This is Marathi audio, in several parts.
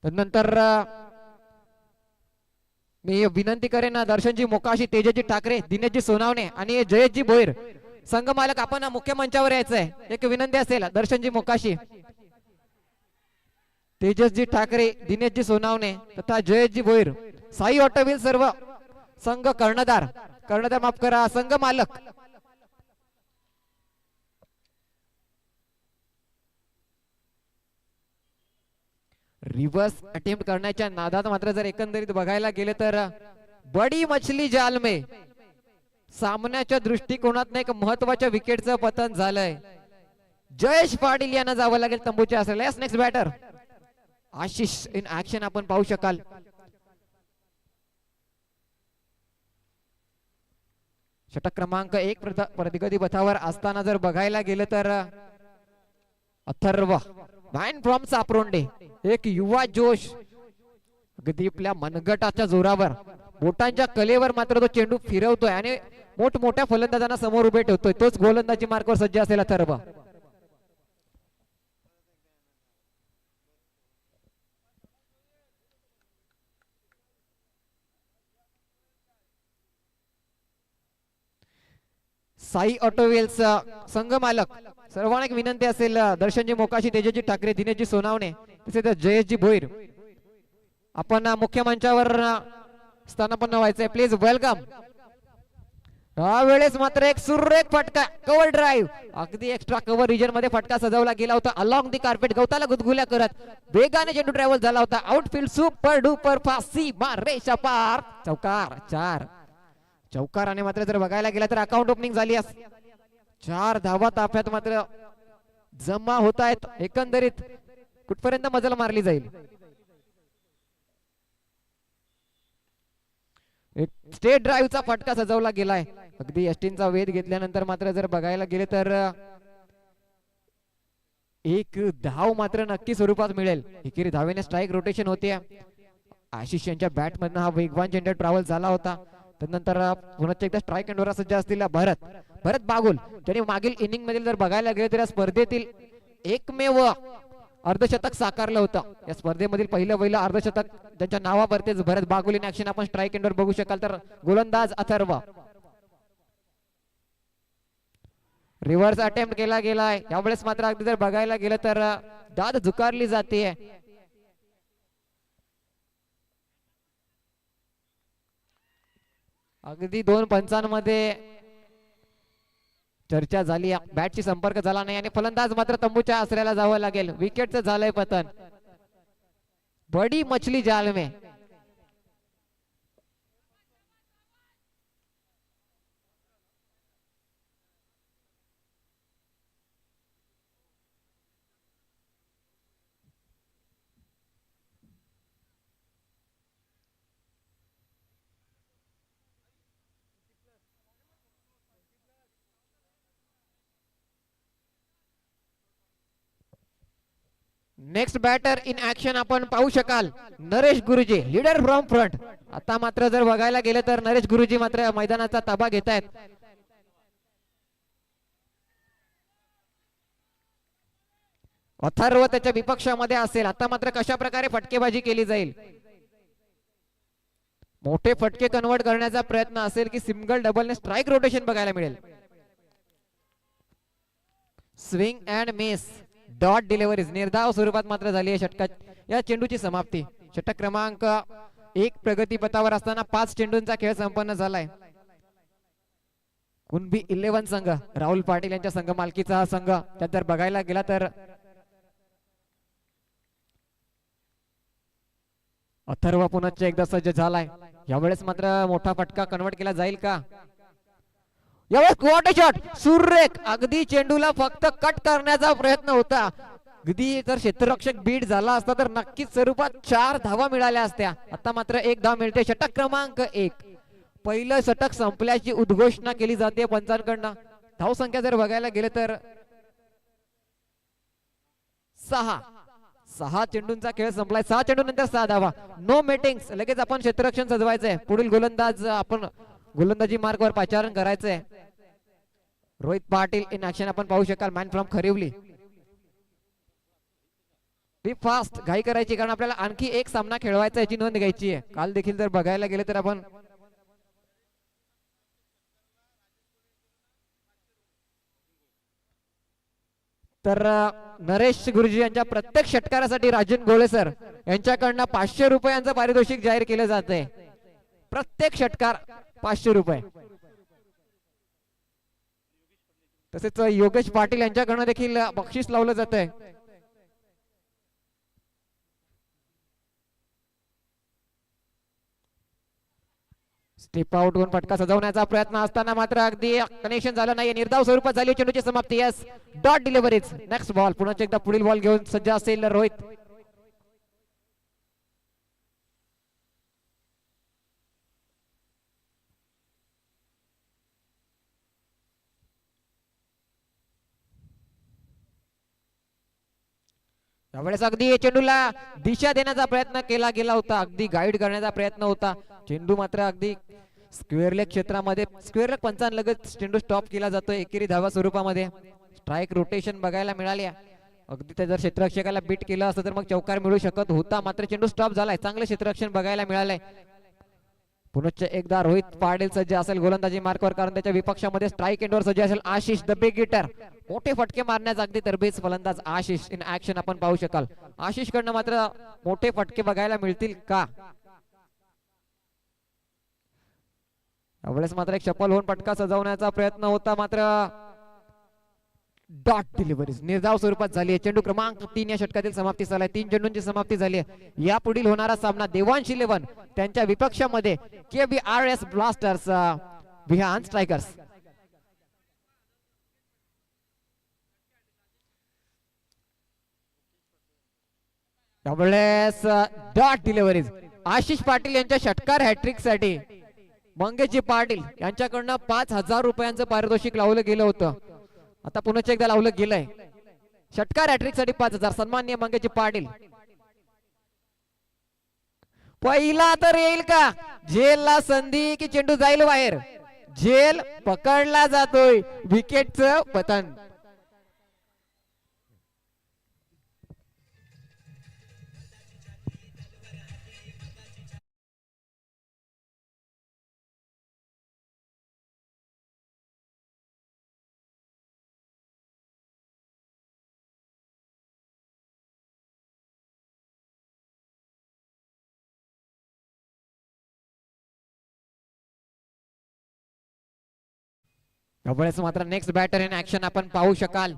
नंतर मी विनंती करेन दर्शनजी मोकाशी, तेजजी ठाकरे, दिनेशजी सोनावणे आणि जयेशजी भोईर संघ मालक आपण मुख्य मंचावर यायचंय. एक विनंती असेल दर्शनजी मोकाशी, तेजसजी ठाकरे, दिनेशजी सोनावणे तथा जयेशजी भोईर, साई ऑटोव्हील सर्व संघ कर्णधार माफ करा संघ मालक. रिव्हर्स अटेम्प्ट करण्याच्या नादात मात्र जर एकंदरीत बघायला गेले तर बडी मछली जाल में सामन्याच्या दृष्टिकोनात एक महत्वाच्या विकेटचं पतन झालंय. जयेश पाटील यांना जावं लागेल तंबूच्या असलेल्या. Next batter Ashish in action आपण पाहू शकाल. षटक क्रमांक 1 प्रगती पथावर असताना जर बघायला गेलं तर अथर्व मॅन फ्रॉम सापरोंडे, एक युवा जोश, अगदी आपल्या मनगटाच्या जोरावर बोटांच्या कलेवर मात्र तो चेंडू फिरवतोय आणि मोठमोठ्या फलंदाजांना समोर उभे ठेवतोय. तोच गोलंदाजी मार्कवर सज्ज असेल अथर्व. साई ऑटोवेल्स संघ मालक सर्वांना एक विनंती असेल दर्शनजी मोकाशी, तेजजी ठाकरे, दिनेशजी सोनावणे तसेच जयेशजी भोईर आपण मुख्य मंचावर स्थानापन्न व्हायचंय. Please welcome. यावेळेस मात्र एक सुरेख फटका, कव्हर ड्राईव्ह, अगदी एक्स्ट्रा कव्हर रिजन मध्ये फटका सजवला गेला होता. अलॉंग दी कार्पेट गवताला गुदगुल्या करत वेगाने चेंडू ट्रॅव्हल झाला होता. आउटफील्ड सुपर डुपर फासी मार रेषा पार, चौकार, 4 चौकाराने मात्र जर बघायला गेला तर अकाउंट ओपनिंग झाली. 4 धावा ताफ्यात मात्र जमा होत आहेत. एकंदरीत कुठपर्यंत मजल मारली जाईल. एक स्टेट ड्राईव्हचा फटका सजवला गेलाय. अगदी यष्टींचा वेध घेतल्यानंतर मात्र जर बघायला गेले तर एक धाव मात्र नक्की स्वरूपात मिळेल. एकेरी धावेने स्ट्राईक रोटेशन होते. आशिष यांच्या बॅट मधनं हा वेगवान चेंडू ट्रॅव्हल झाला होता. त्यानंतर पुन्हा एकदा स्ट्राईक एंडवर सज्ज असलेला भरत बागुल, ज्याने मागील इनिंग मध्ये जर बघायला गेले तर या स्पर्धेतील एकमेव अर्धशतक साकारलं होतं. या स्पर्धेमधील पहिलं अर्धशतक ज्यांच्या नावावरतीच भरत बागुल इन ऍक्शन आपण स्ट्राईक एंडवर बघू शकाल. तर गोलंदाज अथर्व. रिव्हर्स अटेम्प्ट केला गेलाय. यावेळेस मात्र अगदी जर बघायला गेलं तर दाद झुकारली जाते. अगदी 2 पंचांमध्ये चर्चा झाली, बॅटची संपर्क झाला नाही आणि फलंदाज मात्र तंबूच्या आसऱ्याला जावं लागेल. विकेटचं झालंय पतन. बडी मछली जाल में. नेक्स्ट बॅटर इन ऍक्शन आपण पाहू शकाल नरेश गुरुजी, लीडर फ्रॉम फ्रंट. आता मात्र जर बघायला गेले तर नरेश गुरुजी मात्र मैदानाचा ताबा घेत आहेत. अथर्व त्याच्या विपक्षामध्ये असेल. आता मात्र कशा प्रकारे फटकेबाजी केली जाईल. मोठे फटके कन्वर्ट करण्याचा प्रयत्न असेल की सिंगल डबलने स्ट्राईक रोटेशन बघायला मिळेल. Swing and miss, dot deliveries निर्धाव स्वरूपात मात्र झाली आहे षटकात या चेंडूची समाप्ती. षटक क्रमांक 1 प्रगती पथावर असताना 5 चेंडूंचा खेळ संपन्न झालाय. कुणबी 11 संघ, राहुल पाटील यांच्या संघ मालकीचा हा संघ. त्यात जर बघायला गेला तर अथर्व पुन्हा एकदा सज्ज झालाय. यावेळेस मात्र मोठा फटका कन्वर्ट केला जाईल का. यावेळेस क्वार्टर शॉट सुरेख, अगदी चेंडूला फक्त कट करण्याचा प्रयत्न होता. अगदी जर क्षेत्ररक्षक बीट झाला असता तर नक्कीच स्वरूपात 4 धावा मिळाल्या असत्या. आता मात्र 1 धाव मिळते. षटक क्रमांक 1, पहिलं षटक संपल्याची उद्घोषणा केली जाते पंचांकडनं. धाव संख्या जर बघायला गेले तर 6 चेंडूंचा खेळ संपलाय. 6 चेंडू नंतर 6 धावा. नो मेटिंग्स. लगेच आपण क्षेत्ररक्षण सजवायचंय. पुढील गोलंदाज आपण गोलंदाजी मार्गावर पाचारण करायचंय. रोहित पाटील इन ऍक्शन आपण पाहू शकाल, मॅन फ्रॉम खरिवली. बी फास्ट, घाई करायची, कारण आपल्याला आणखी एक सामना खेळवायचा, याची नोंद घ्यायची आहे. काल देखील जर बघायला गेले तर आपण नरेश गुरुजी यांच्या प्रत्येक षटकारासाठी राजन गोळे सर यांच्याकडनं 500 रुपयांचं पारितोषिक जाहीर केलं जात आहे. प्रत्येक षटकार 500 रुपये. तसेच योगेश पाटील यांच्याकडनं देखील बक्षीस लावलं जात आहे. स्टेप आउट होऊन फटका सजवण्याचा प्रयत्न असताना मात्र अगदी कनेक्शन झालं नाही. निर्धाव स्वरूपात झाली चेंडूची समाप्ती. Yes, dot deliveries. Next ball. पुन्हा एकदा पुढील बॉल घेऊन सज्ज असेल रोहित. त्यावेळेस अगदी चेंडूला दिशा देण्याचा प्रयत्न केला गेला होता, अगदी गाईड करण्याचा प्रयत्न होता. चेंडू मात्र अगदी स्क्वेअर लेग क्षेत्रामध्ये, स्क्वेअर लेग पंचांलगत चेंडू स्टॉप केला जातोय एकेरी धावा स्वरूपामध्ये. स्ट्राईक रोटेशन बघायला मिळाली. अगदी ते जर क्षेत्ररक्षकाला बीट केलं असतं तर मग चौकार मिळू शकत होता, मात्र चेंडू स्टॉप झालाय. चांगलं क्षेत्ररक्षण बघायला मिळालंय. पुनश्च एकदा रोहित पाटील सज्ज असेल गोलंदाजी मार्कवर, कारण त्याच्या विपक्षामध्ये स्ट्राईक एंडवर सज्ज असेल आशिष द बिग हिटर. मोठे फटके मारण्याचा अगदी तरबेज फलंदाज आशिष इन ऍक्शन आपण पाहू शकाल. आशिष कडनं मात्र मोठे फटके बघायला मिळतील का? यावेळेस मात्र एक चपल होऊन फटका सजवण्याचा प्रयत्न होता, मात्र डॉट डिलिव्हरीज निर्धाव स्वरूपात झाली आहे. चेंडू क्रमांक 3 या षटकातील समाप्ती झाली. 3 चेंडूंची समाप्ती झाली आहे. या पुढील होणारा सामना देवांश 11 त्यांच्या विपक्षामध्ये KBRS ब्लास्टर्स विहान स्ट्रायकर्स. त्यावेळेस डॉट डिलिव्हरीज. आशिष पाटील यांच्या षटकार हॅट्रिक साठी मंगेशजी पाटील यांच्याकडनं 5000 रुपयांचं पारितोषिक लावलं गेलं होतं. आता पुन्हा एकदा लावलं गेलंय. षटकार हॅट्रिक साठी 5000. सन्माननीय मंगेशजी पाटील. पहिला तर येईल का? झेलला संधी की चेंडू जाईल बाहेर? झेल पकडला जातोय. विकेटचं पतन. यावेळेस मात्र नेक्स्ट बॅटर इन ऍक्शन आपण पाहू शकाल.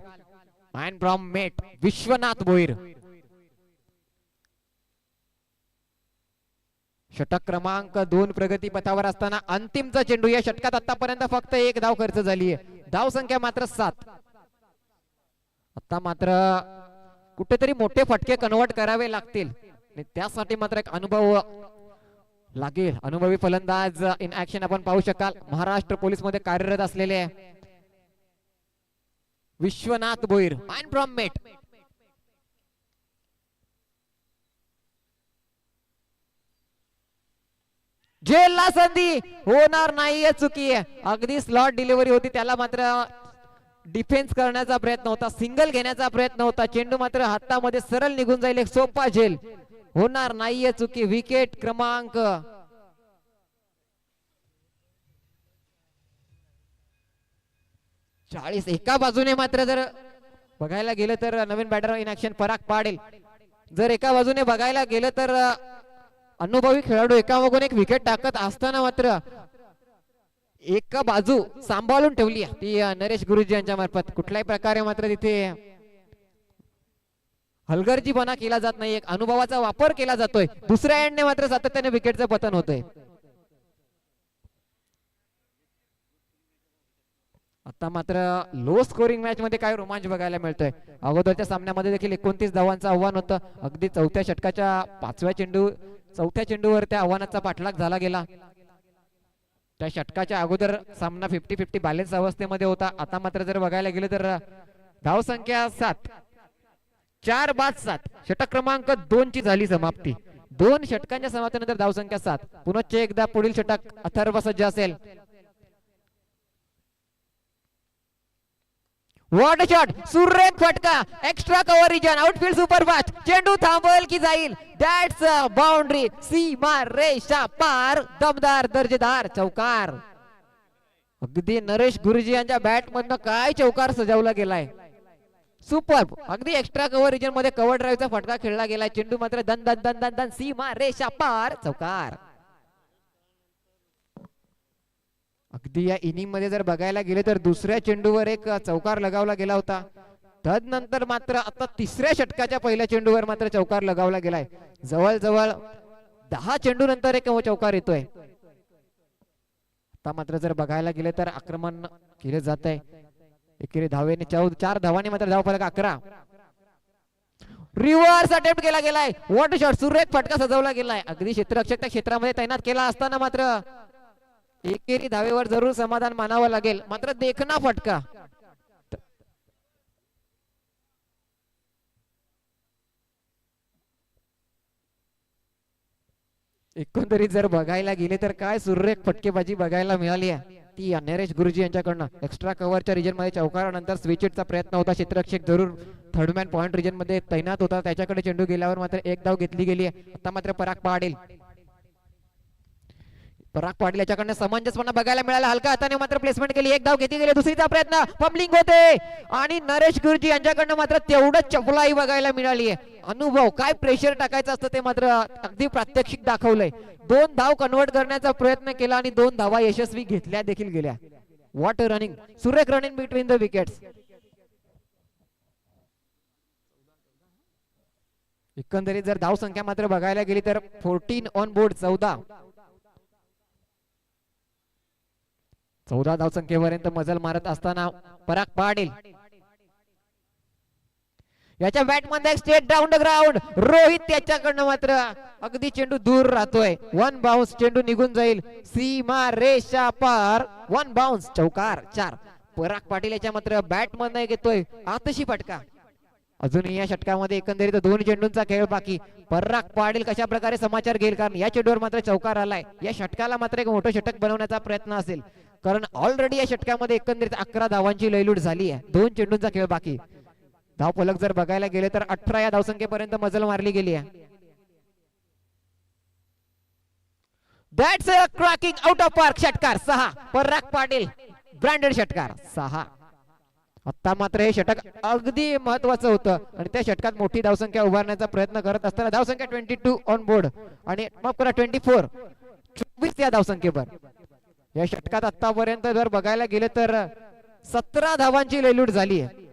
मॅन फ्रॉम मेट विश्वनाथ भोईर. षटक क्रमांक 2 प्रगती पथावर असताना अंतिमचा चेंडू. या षटकात आतापर्यंत फक्त 1 धाव खर्च झाली आहे. धाव संख्या मात्र 7. आता मात्र कुठेतरी मोठे फटके कन्वर्ट करावे लागतील, त्यासाठी मात्र एक अनुभव लागेल. अनुभवी फलंदाज इन ऍक्शन आपण पाहू शकाल. महाराष्ट्र पोलीस मध्ये कार्यरत असलेले विश्वनाथ भोईर, मॅन फ्रॉम मेट. झेलला संधी होणार नाही, चुकी आहे. अगदी स्लॉट डिलिव्हरी होती, त्याला मात्र डिफेन्स करण्याचा प्रयत्न होता, सिंगल घेण्याचा प्रयत्न होता. चेंडू मात्र हातामध्ये सरळ निघून जाईल. एक सोपा झेल होणार नाहीये, चुकी. विकेट क्रमांक 40. एका बाजूने मात्र जर बघायला गेलं तर नवीन बॅटर इन ऍक्शन पराग पाटील. जर एका बाजूने बघायला गेलं तर अनुभवी खेळाडू एकामागून एक विकेट टाकत असताना मात्र एका बाजू सांभाळून ठेवली ती नरेश गुरुजी यांच्या मार्फत. कुठल्याही प्रकारे मात्र तिथे हलगर्जीपणा केला जात नाही, एक अनुभवाचा वापर केला जातोय. दुसऱ्या एंडने मात्र सातत्याने विकेटचं पतन होतंय. आता मात्र लो स्कोरिंग मॅच मध्ये काय रोमांच बघायला मिळतोय. अगोदरच्या सामन्यामध्ये देखील 29 धावांचं आव्हान होतं. अगदी चौथ्या षटकाच्या 5व्या चेंडूवर त्या आव्हानाचा पाठलाग झाला गेला. त्या षटकाच्या अगोदर सामना 50-50 बॅलन्स अवस्थेमध्ये होता. आता मात्र जर बघायला गेलं तर धाव संख्या 7, 4 बाद 7. षटक क्रमांक 2 ची झाली समाप्ती. 2 षटकांच्या समाप्तीनंतर धाव संख्या 7. पुन्हा एकदा पुढील षटक अथर्व सज्ज असेल. वॉट शॉट, सुरेख फटका, extra cover region, outfield superfast, चेंडू थांबवेल की जाईल, दॅट्स अ बाउंड्री, सीमा रेषा पार, दमदार दर्जेदार चौकार. अगदी नरेश गुरुजी यांच्या बॅट मधनं काय चौकार सजवला गेलाय, सुपर. अगदी एक्स्ट्रा कव्हर रिजन मध्ये कव्हर ड्राईव्हचा फटका खेळला गेलाय, चेंडू मात्र दन दन दन दन दन, सीमा रेषा पार, चौकार. अगदी या इनिंग मध्ये जर बघायला गेले तर दुसऱ्या चेंडूवर एक चौकार लगावला गेला होता, तदनंतर मात्र आता तिसऱ्या षटकाच्या पहिल्या चेंडूवर मात्र चौकार लगावला गेलाय. जवळजवळ 10 चेंडू नंतर एक चौकार येतोय. आता मात्र जर बघायला गेले तर आक्रमण केले जात आहे. एकेरी धावेने 4 धावांनी मात्र धाव फलक 11. रिव्हर्स अटेम्प्ट केला गेलाय, वॉट शॉट, सुरेख फटका सजवला गेलाय. अगदी क्षेत्ररक्षक त्या क्षेत्रामध्ये तैनात केला असताना मात्र एकेरी धावेवर जरूर समाधान मानावं लागेल, मात्र देखना फटका. एकंदरीत जर बघायला गेले तर काय सुरेख फटकेबाजी बघायला मिळाली आहे ती नरेश गुरुजी यांच्याकडनं. एक्स्ट्रा कव्हरच्या रिजन मध्ये चौकारानंतर स्विचचा प्रयत्न होता, क्षेत्ररक्षक जरूर थर्डमॅन पॉइंट रिजन मध्ये तैनात होता, त्याच्याकडे चेंडू गेल्यावर मात्र एक धाव घेतली गेली आहे. आता मात्र पराग पाटील याच्याकडनं समंजसपणा बघायला मिळाला, हलका हाताने मात्र प्लेसमेंट केली, एक धाव घेतली गेली. दुसरीचा प्रयत्न, फंबलिंग होते आणि नरेश गुरुजी यांच्याकडनं मात्र तेवढं चपलाई बघायला मिळाली आहे. अनुभव, काय प्रेशर टाकायचं असतं ते मात्र अगदी प्रात्यक्षिक दाखवलंय. 2 धाव कन्वर्ट करण्याचा प्रयत्न केला आणि 2 धावा यशस्वी घेतल्या देखील गेल्या. व्हॉट रनिंग, सुरेख रनिंग बिटवीन द विकेट्स. एकंदरीत जर धाव संख्या मात्र बघायला गेली तर 14 ऑन बोर्ड, 14 धाव संख्येपर्यंत मजल मारत असताना पराग पाटील याच्या बॅट मध्ये state down the ground. Rohit त्याच्याकडनं मात्र अगदी चेंडू दूर राहतोय, 1 बाउन्स, चेंडू निघून जाईल, सीमा रेषा पार, 1 बाउन्स, चौकार, 4. पराग पाटील याच्या मात्र बॅट मध्ये घेतोय आतशी फटका. अजूनही या षटकामध्ये एकंदरीत 2 चेंडूंचा खेळ बाकी. पराग पाटील कशा प्रकारे समाचार घेईल, कारण या चेंडूवर मात्र चौकार आलाय. या षटकाला मात्र एक मोठं षटक बनवण्याचा प्रयत्न असेल, कारण ऑलरेडी या षटकामध्ये एकंदरीत 11 धावांची लयलूट झाली आहे, 2 चेंडूंचा खेळ बाकी. धाव फलक जर बघायला गेले तर 18 या धावसंख्येपर्यंत मजल मारली गेली आहे. That's a cracking out of park, षटकार 6. पराग पाटील ब्रँडेड षटकार 6. आता मात्र हे षटक अगदी महत्वाचं होतं आणि त्या षटकात मोठी धावसंख्या उभारण्याचा प्रयत्न करत असताना धावसंख्या 22 ऑन बोर्ड आणि मग 24 या धावसंख्येवर. या षटकात आतापर्यंत जर बघायला गेले तर 17 धावांची लयलूट झाली आहे.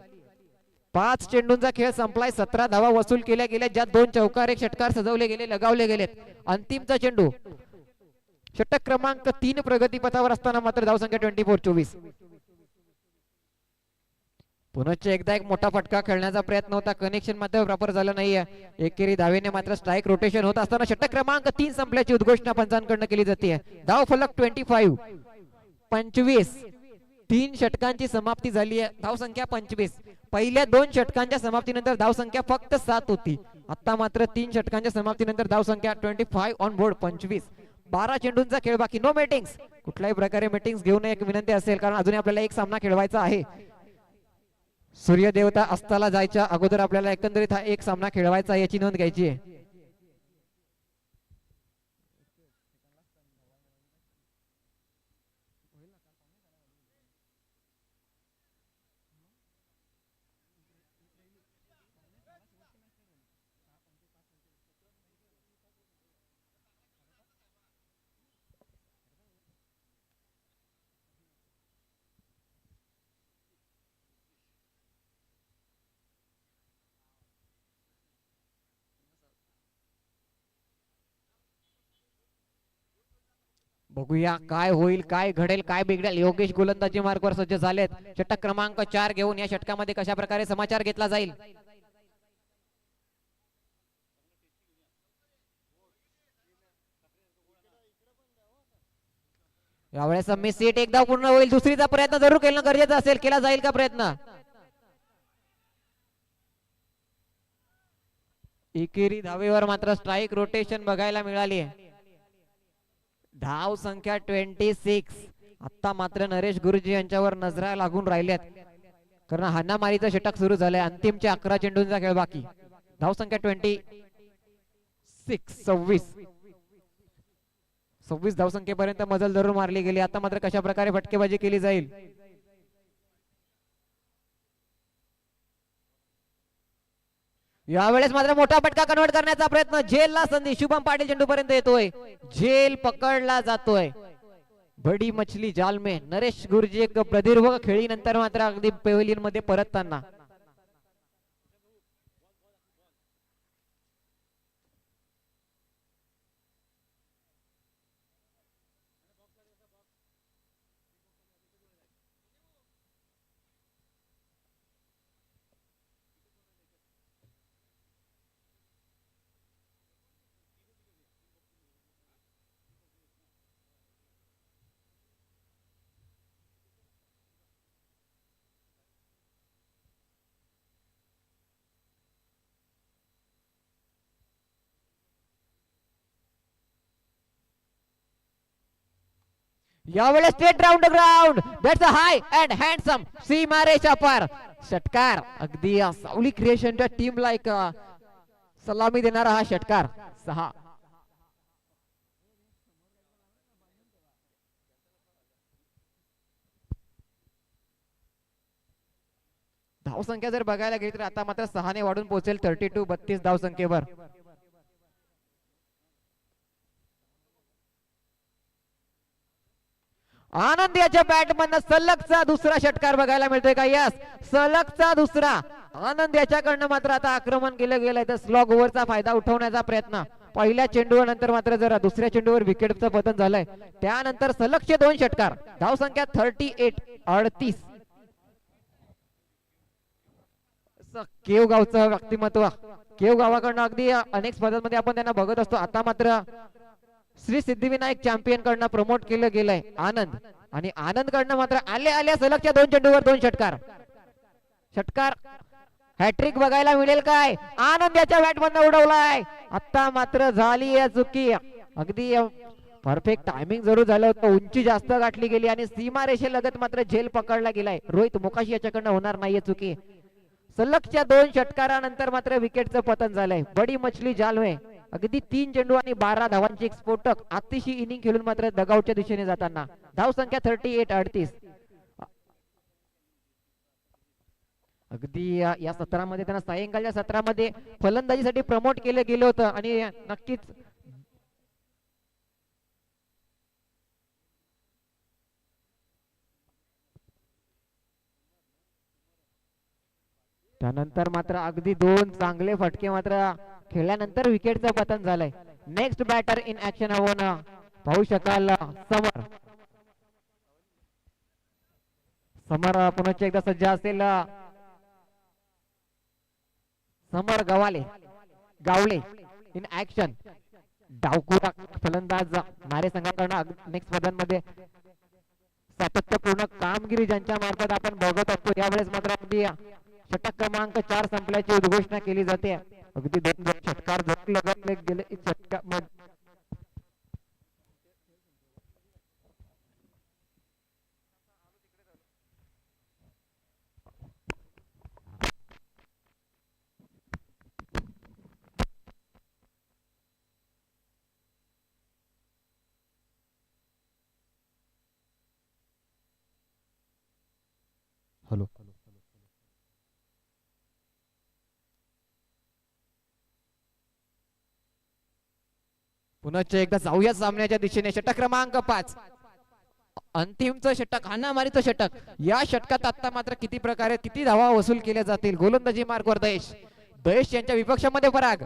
5 चेंडूंचा खेळ संपलाय, 17 धावा वसूल केल्या गेल्या, ज्यात 2 चौकार, 1 षटकार सजवले गेले, लगावले गेलेत. अंतिमचा चेंडू, षटक क्रमांक 3 प्रगतीपथावर असताना मात्र धावसंख्या 24. पुनश्च एकदा एक मोठा फटका खेळण्याचा प्रयत्न होता, कनेक्शन मात्र प्रॉपर झालं नाहीये. एकेरी धावेने मात्र स्ट्राईक रोटेशन होत असताना षटक क्रमांक 3 संपल्याची उद्घोषणा पंचांकडून केली जाते. धाव फलक 25. 3 षटकांची समाप्ती झाली आहे, धावसंख्या 25. पहिल्या 2 षटकांच्या समाप्तीनंतर धावसंख्या फक्त 7 होती. आता मात्र 3 षटकांच्या समाप्तीनंतर धावसंख्या 25 ऑन बोर्ड, 25. 12 चेंडूंचा खेळ बाकी, नो मीटिंग्स. कुठल्याही प्रकारे मीटिंग्स घेऊ नये एक विनंती असेल, कारण अजूनही आपल्याला एक सामना खेळवायचा आहे. सूर्यदेवता अस्ताला जायच्या अगोदर आपल्याला एकंदरीत हा एक सामना खेळवायचा, याची नोंद घ्यायची आहे. बघूया काय होईल, काय घडेल, काय बिघडेल. योगेश गोलंदाजी मार्कवर सज्ज झालेत. षटक क्रमांक 4 घेऊन या षटकामध्ये कशा प्रकारे समाचार घेतला जाईल. यावेळेस मिस सीट एकदा पूर्ण होईल, दुसरीचा प्रयत्न जरूर केला गरजेचा असेल, केला जाईल का प्रयत्न. एकेरी धावेवर मात्र स्ट्राईक रोटेशन बघायला मिळाली आहे. धाव संख्या 26. आता मात्र नरेश गुरुजी यांच्यावर नजरा लागून राहिल्यात, कारण हाणामारीचा षटक सुरू झालाय. अंतिमच्या 11 चेंडूंचा खेळ बाकी. धावसंख्या 26 धावसंख्येपर्यंत मजल धरून मारली गेली. आता मात्र कशा प्रकारे फटकेबाजी केली जाईल. यावेळेस मात्र मोठा फटका कन्वर्ट करण्याचा प्रयत्न. झेलला संधी. शुभम पाटील चेंडू पर्यंत येतोय. झेल पकडला जातोय. बडी मछली जाल में. नरेश गुरुजी एक प्रदीर्घ खेळीनंतर मात्र अगदी पेव्हिलियन मध्ये परतताना. यावेळेस straight round ground. That's a high and handsome सीमारेषा पार षटकार. अगदी सावली क्रिएशनच्या टीमला एक सलामी देणारा हा षटकार. 6 धावसंख्या जर बघायला गेली तर आता मात्र 6 ने वाढून पोहोचेल 32 धावसंख्येवर. आनंद याच्या बॅटमधनं सलगचा दुसरा षटकार बघायला मिळतोय का? यस, सलगचा दुसरा. आनंद याच्याकडनं मात्र आता आक्रमण केलं गेलंय. तर स्लॉग ओव्हरचा फायदा उठवण्याचा प्रयत्न. पहिल्या चेंडूवर नंतर मात्र जरा दुसऱ्या चेंडूवर विकेटचं पतन झालंय. त्यानंतर सलगचे 2 षटकार. धावसंख्या 38. केव गावचं व्यक्तिमत्व. केव गावाकडनं अगदी अनेक स्पर्धांमध्ये आपण त्यांना बघत असतो. आता मात्र श्री सिद्धिविनायक चॅम्पियन कडनं प्रमोट केलं गेलंय आनंद. आणि आनंद कडनं मात्र आल्या सलगच्या 2 चेंडूवर 2 षटकार. हॅट्रिक बघायला मिळेल काय? आनंद याच्या बॅटमधनं उडवलाय. आता मात्र झाली या चुकी. अगदी परफेक्ट टायमिंग जरूर झालं होतं. उंची जास्त गाठली गेली आणि सीमारेषेलगत मात्र झेल पकडला गेलाय. रोहित मोकाशी याच्याकडनं होणार नाहीये चुकी. सलगच्या 2 षटकारानंतर मात्र विकेटचं पतन झालंय. बडी मछली जाल में. अगदी 3 चेंडू आणि 12 धावांची एक स्फोटक अतिशय इनिंग खेळून मात्र डगआउटच्या दिशेने जाताना. धावसंख्या 38. अगदी या सत्रामध्ये त्यांना सायंकाळच्या सत्रामध्ये फलंदाजीसाठी प्रमोट केलं गेलं होतं आणि नक्कीच त्यानंतर मात्र अगदी 2 चांगले फटके मात्र खेळल्यानंतर विकेटचं पतन झालंय. नेक्स्ट बॅटर इन ऍक्शन आपण पाहू शकाल समर पुन्हा एकदा सज्ज असेल. समर गावले इन ऍक्शन. डावकुरा फलंदाज नारे संघाकडनं नेक्स्ट स्पर्धांमध्ये सातत्यपूर्ण कामगिरी ज्यांच्या मार्फत आपण बघत असतो. यावेळेस मात्र अगदी षटक क्रमांक 4 संपल्याची उद्घोषणा केली जाते. अगदी 2 षटकार लगत गेले. हॅलो पुन्हा एकदा जाऊया सामन्याच्या दिशेने. षटक क्रमांक 5 अंतिमचं षटक, हाणामारीचं षटक. या षटकात आता मात्र किती धावा वसूल केल्या जातील. गोलंदाजी मार्गवर दयेश यांच्या विपक्षामध्ये पराग.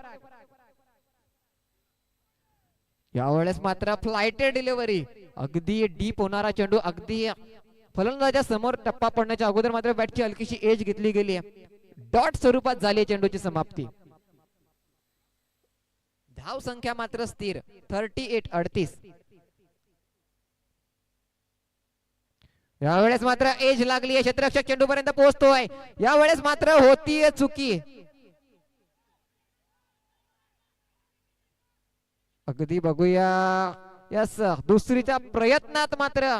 यावेळेस मात्र फ्लाइटेड डिलिव्हरी. अगदी डीप होणारा चेंडू. अगदी फलंदाजा समोर टप्पा पडण्याच्या अगोदर मात्र बॅटची हलकीशी एज घेतली गेली आहे. डॉट स्वरूपात झाली चेंडूची समाप्ती. धाव संख्या मात्र स्थिर 38. यावेळेस मात्र एज लागली आहे. क्षेत्ररक्षक चेंडू पर्यंत पोहोचतोय. यावेळेस मात्र होतीये चुकी. अगदी बघूया. यस, दुसरीच्या प्रयत्नात मात्र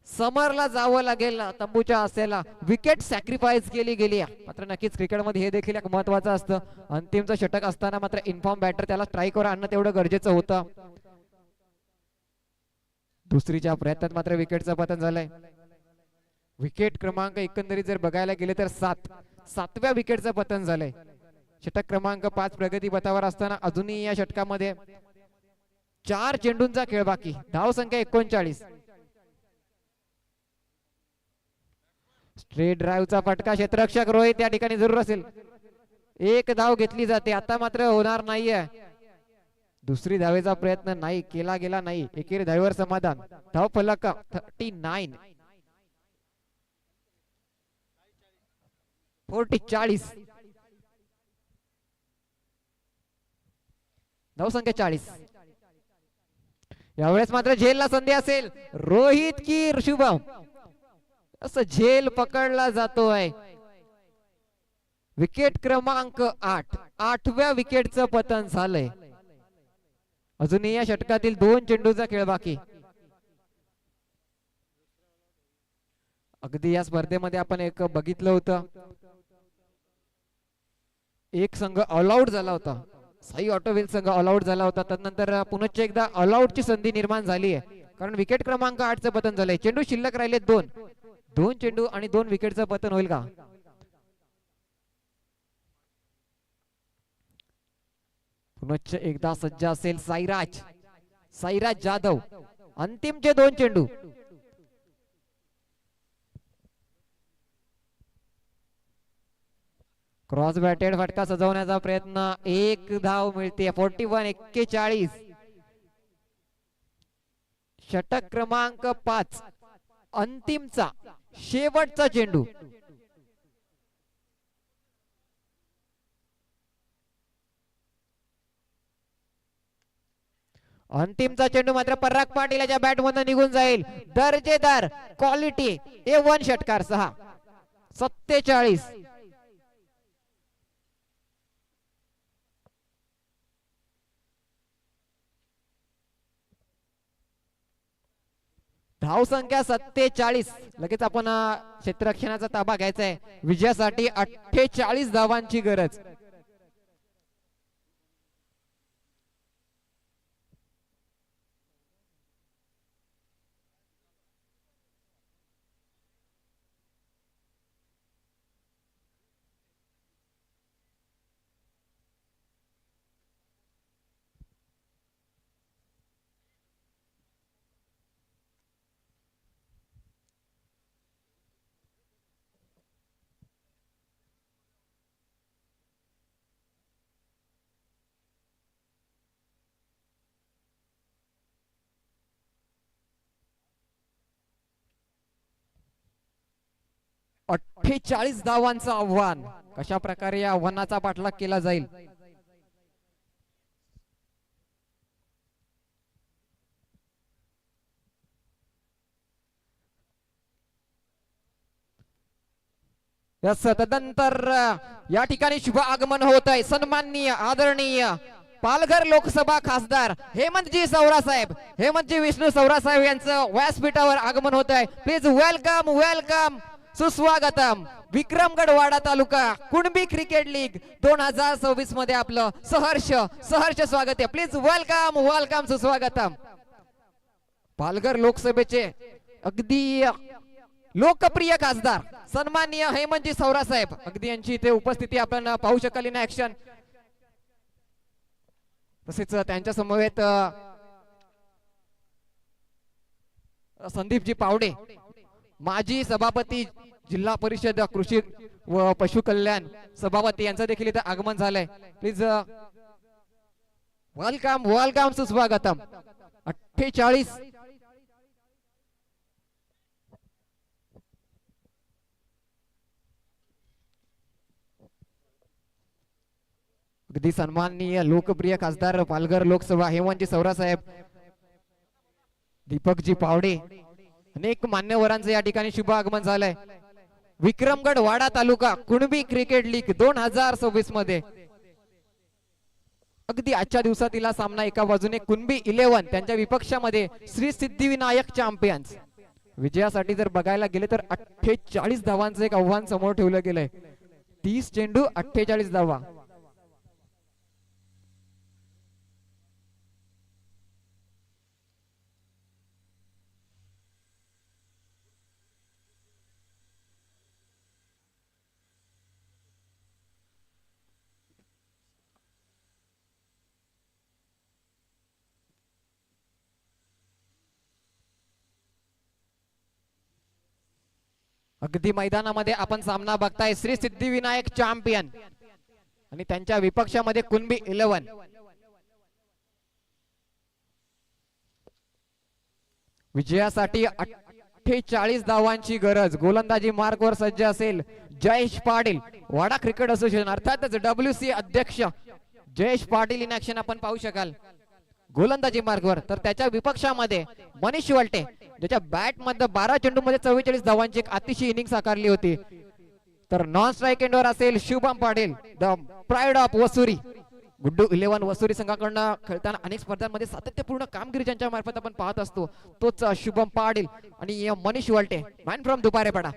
समरला जावं लागेल तंबूच्या असेला विकेट सॅक्रिफाईस केली गेली मात्र नक्कीच क्रिकेटमध्ये हे देखील एक महत्वाचं असतं. अंतिमचं षटक असताना मात्र इन्फॉर्म बॅटर त्याला स्ट्राईकवर आणणं तेवढं गरजेचं होतं. दुसरीच्या प्रयत्नात मात्र विकेटचं पतन झालंय. विकेट क्रमांक एकंदरीत जर बघायला गेले तर 7व्या विकेटचं पतन झालंय. षटक क्रमांक 5 प्रगती पथावर असताना अजूनही या षटकामध्ये 4 चेंडूंचा खेळ बाकी. धाव संख्या 39. स्ट्रेट ड्राईव्हचा फटका क्षेत्ररक्षक रोहित या ठिकाणी जरूर असेल. एक धाव घेतली जाते. आता मात्र होणार नाहीये. दुसरी धावेचा प्रयत्न नाही केला गेला नाही. एकेरी धावेवर समाधान. धाव फलक 39. 40. धाव संख्या 40. यावेळेस मात्र झेलला संधी असेल. रोहित की शुभम असं झेल पकडला जातोय. विकेट क्रमांक 8. 8व्या विकेटचं पतन झालंय. अजूनही या षटकातील 2 चेंडूचा खेळ बाकी. अगदी या स्पर्धेमध्ये आपण एक बघितलं होतं. एक संघ ऑल आउट झाला होता. साई ऑटोवेल संघ ऑल आउट झाला होता. त्यानंतर पुनश्च एकदा ऑल आउटची संधी निर्माण झाली आहे. कारण विकेट क्रमांक 8चं पतन झालंय. चेंडू शिल्लक राहिले 2 चेंडू आणि 2 विकेटचं पतन होईल का? पुनश्च एकदा सज्ज असेल साईराज जाधव. अंतिमचे 2 चेंडू. क्रॉस बॅटेड फटका सजवण्याचा प्रयत्न. एक धाव मिळते. 41. षटक क्रमांक 5 अंतिमचा शेवटचा चेंडू. अंतिमचा चेंडू मात्र पराग पाटील याच्या बॅट मधून निघून जाईल. दर्जेदार क्वालिटी A1 षटकार 6. 47. धाव संख्या 47. लगेच आपण क्षेत्ररक्षणाचा ताबा घ्यायचा आहे. विजयासाठी 48 धावांची गरज. अठ्ठेचाळीस धावांचं आव्हान. कशा प्रकारे या आव्हानाचा पाठलाग केला जाईल? तदनंतर या ठिकाणी शुभ आगमन होत आहे. सन्माननीय आदरणीय पालघर लोकसभा खासदार हेमंतजी सौरासाहेब, हेमंतजी विष्णू सौरासाहेब यांचं व्यासपीठावर आगमन होत आहे. प्लीज वेलकम वेलकम, सुस्वागतम. विक्रमगड वाडा तालुका कुणबी क्रिकेट लीग 2026 मध्ये आपलं सहर्ष स्वागत आहे. प्लीज वेलकम वेलकम, सुस्वागतम. पालघर लोकसभेचे अगदी लोकप्रिय खासदार सन्माननीय हेमंतजी सौरासाहेब, अगदी यांची इथे उपस्थिती आपण पाहू शकाल इन ऍक्शन. तसेच त्यांच्या समवेत संदीपजी पावडे, माजी सभापती जिल्हा परिषद कृषी व पशु कल्याण सभापती, यांचं देखील इथे आगमन झालंय. प्लीज वेलकम वेलकम, सुस्वागतम. 48 अगदी सन्माननीय लोकप्रिय खासदार पालघर लोकसभा हेमंतजी सौरासाहेब, दीपकजी पावडे, अनेक मान्यवरांचं या ठिकाणी शुभ आगमन झालंय. विक्रमगड वाडा तालुका कुणबी क्रिकेट लीग 2026 मध्ये अगदी आजच्या दिवसातील सामना. एका बाजूने कुणबी 11, त्यांच्या विपक्षामध्ये श्री सिद्धिविनायक चॅम्पियन्स. विजयासाठी जर बघायला गेले तर 48 धावांचं एक आव्हान समोर ठेवलं गेलंय. 30 चेंडू 48 धावा. अगदी मैदानामध्ये आपण सामना बघताय. श्री सिद्धिविनायक चॅम्पियन आणि त्यांच्या विपक्षामध्ये कुणबी 11. विजयासाठी 48 धावांची गरज. गोलंदाजी मार्कवर सज्ज असेल जयेश पाटील, वाडा क्रिकेट असोसिएशन अर्थातच WC अध्यक्ष जयेश पाटील इन ऍक्शन आपण पाहू शकाल गोलंदाजी मार्कवर. तर त्याच्या विपक्षामध्ये मनीष वलटे, ज्याच्या बॅट मध्ये 12 चेंडूमध्ये 44 धावांची एक अतिशय इनिंग साकारली होती. तर नॉन स्ट्राईक एंडवर असेल Shubham Patil, the pride of Vasuri. Guddu 11 Vasuri संघाकडून खेळताना अनेक स्पर्धांमध्ये सातत्यपूर्ण कामगिरी ज्यांच्या मार्फत आपण पाहत असतो तोच शुभम पाटील आणि मनीष वलटे, मॅन फ्रॉम दुपारेपाडा.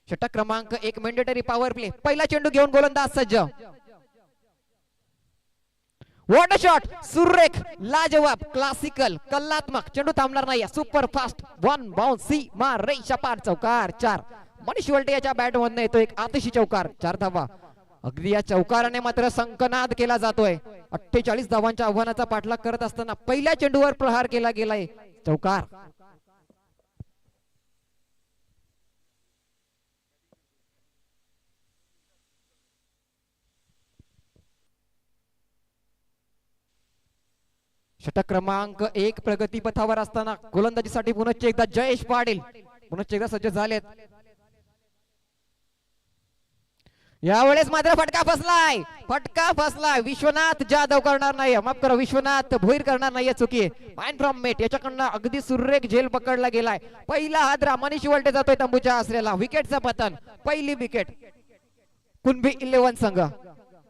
षटक क्रमांक 1 मॅन्डेटरी पॉवर प्ले. पहिला चेंडू घेऊन गोलंदाज सज्ज. वॉट अ शॉट, सुरेख, लाजवाब, क्लासिकल, कलात्मक. चेंडू थांबणार नाही. सुपर फास्ट वन बाउन्स सी मार रेषा पार. चौकार 4. मनीष वलटे याच्या बॅट मधून येतो एक आतिशी चौकार. 4 धावा. अगदी या चौकाराने मात्र संकनाद केला जातोय. 48 धावांच्या आव्हानाचा पाठलाग करत असताना पहिल्या चेंडूवर प्रहार केला गेलाय. चौकार. षटक क्रमांक 1 प्रगती पथावर असताना गोलंदाजीसाठी पुनश्च एकदा जयेश पाटील पुनश्च एकदा सज्ज झालेत. यावेळेस मात्र फटका फसलाय. विश्वनाथ जाधव करणार नाही, माफ करा विश्वनाथ भोईर करणार नाहीये चुकी. माइन फ्रॉम मेट याच्याकडनं अगदी सुरेख झेल पकडला गेलाय. पहिला हादरा मनीष वलटे जातोय तंबूच्या आसऱ्याला. विकेटचं पतन. पहिली विकेट कुणबी 11 संघ.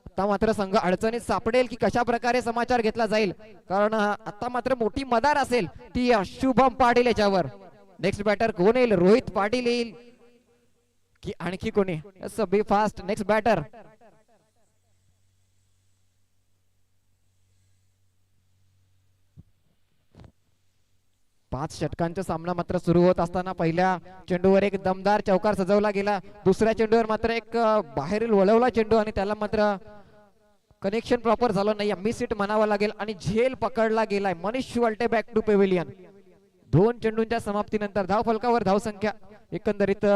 आता मात्र संघ अडचणीत सापडेल की कशा प्रकारे समाचार घेतला जाईल, कारण आता मात्र मोठी मदार असेल ती शुभम पाटील याच्यावर. नेक्स्ट बॅटर कोण येईल? रोहित पाटील येईल की आणखी कोणी? बी फास्ट. नेक्स्ट बॅटर पाच षटकांचा सामना मात्र सुरू होत असताना पहिल्या चेंडूवर एक दमदार चौकार सजवला गेला. दुसऱ्या चेंडूवर मात्र एक बाहेरील वळवला चेंडू आणि त्याला मात्र कनेक्शन प्रॉपर झालं नाही. मिस हिट म्हणावं लागेल आणि झेल पकडला गेलाय. Manish Walte back to pavilion. 2 चेंडूंच्या समाप्तीनंतर धाव फलकावर धावसंख्या एकंदरीत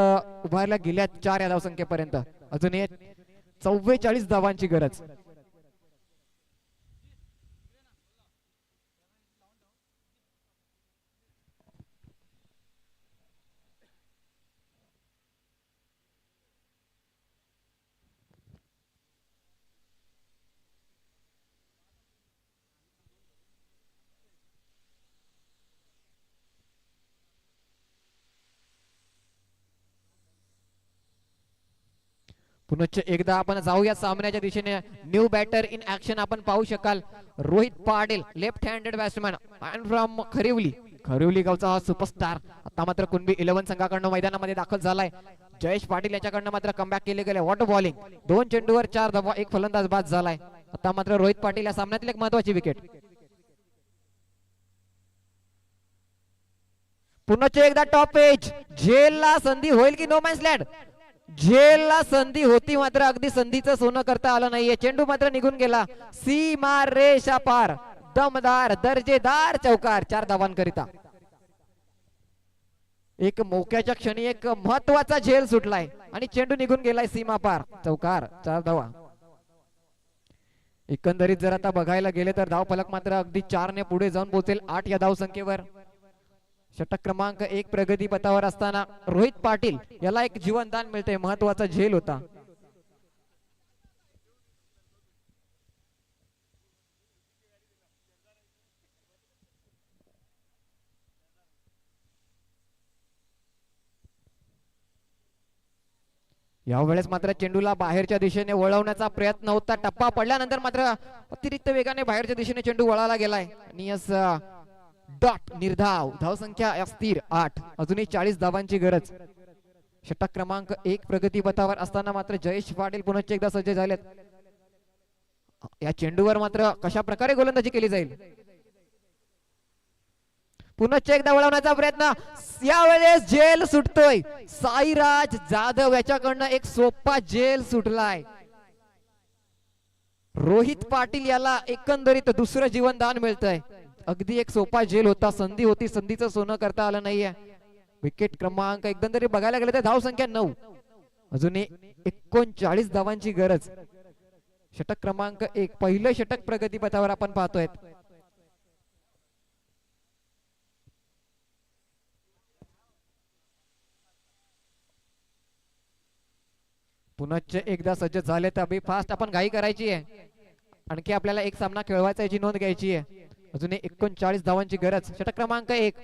उभारल्या गेल्या 4 या धावसंख्येपर्यंत. अजून 44 धावांची गरज. पुनश्च एकदा आपण जाऊया सामन्याच्या दिशेने. न्यू बॅटर इन ऍक्शन आपण पाहू शकाल. Rohit Patil, left handed batsman and from Kharivali गावचा हा सुपरस्टार आता मात्र कुणबी 11 संघाकडनं मैदानामध्ये दाखल झालाय. जयेश पाटील याच्याकडनं मात्र कमबॅक केले गेले. Water bowling. 2 चेंडूवर 4 धावा. एक फलंदाज बाद झालाय. आता मात्र रोहित पाटील या सामन्यातील एक महत्वाची विकेट. पुनश्च एकदा टॉप एज. झेलला संधी होईल की नो मॅन्स लँड? झेलला संधी होती मात्र अगदी संधीचं सोनं करता आलं नाहीये. चेंडू मात्र निघून गेला. सीमा रेषा पार. दमदार दर्जेदार चौकार 4 धावांकरिता. एक मोक्याच्या क्षणी एक महत्वाचा झेल सुटलाय आणि चेंडू निघून गेलाय सीमा पार. चौकार 4 धावा. एकंदरीत जर आता बघायला गेले तर धाव फलक मात्र अगदी 4 ने पुढे जाऊन पोहोचेल 8 या धावसंख्येवर. षटक क्रमांक 1 प्रगती पथावर असताना रोहित पाटील याला एक जीवनदान मिळते. महत्वाचा झेल होता. यावेळेस मात्र चेंडूला बाहेरच्या दिशेने वळवण्याचा प्रयत्न होता. टप्पा पडल्यानंतर मात्र अतिरिक्त वेगाने बाहेरच्या दिशेने चेंडू वळाला गेलाय आणि डॉट निर्धाव. धावसंख्या स्थिर 8. अजूनही 40 धावांची गरज. षटक क्रमांक 1 प्रगतीपथावर असताना मात्र जयेश पाटील पुन्हा एकदा सज्ज झालेत. या चेंडूवर मात्र कशा प्रकारे गोलंदाजी केली जाईल. पुन्हा एकदा वळवण्याचा प्रयत्न. यावेळेस जेल सुटतोय. साईराज जाधव याच्याकडनं एक सोपा जेल सुटलाय. रोहित पाटील याला एकंदरीत दुसरं जीवनदान मिळतंय. अगदी एक सोपा जेल होता. संधी होती, संधीचं सोनं करता आलं नाहीये. विकेट क्रमांक एकंदरीत बघायला गेलं तर धाव संख्या 9. अजूनही 39 धावांची गरज. षटक क्रमांक 1 पहिलं षटक प्रगतीपथावर आपण पाहतोय. पुन्हा एकदा सज्ज झाले तर अभि फास्ट आपण घाई करायची आहे. आणखी आपल्याला एक सामना खेळवायचा याची नोंद घ्यायची आहे. अजून 39 धावांची गरज. षटक क्रमांक 1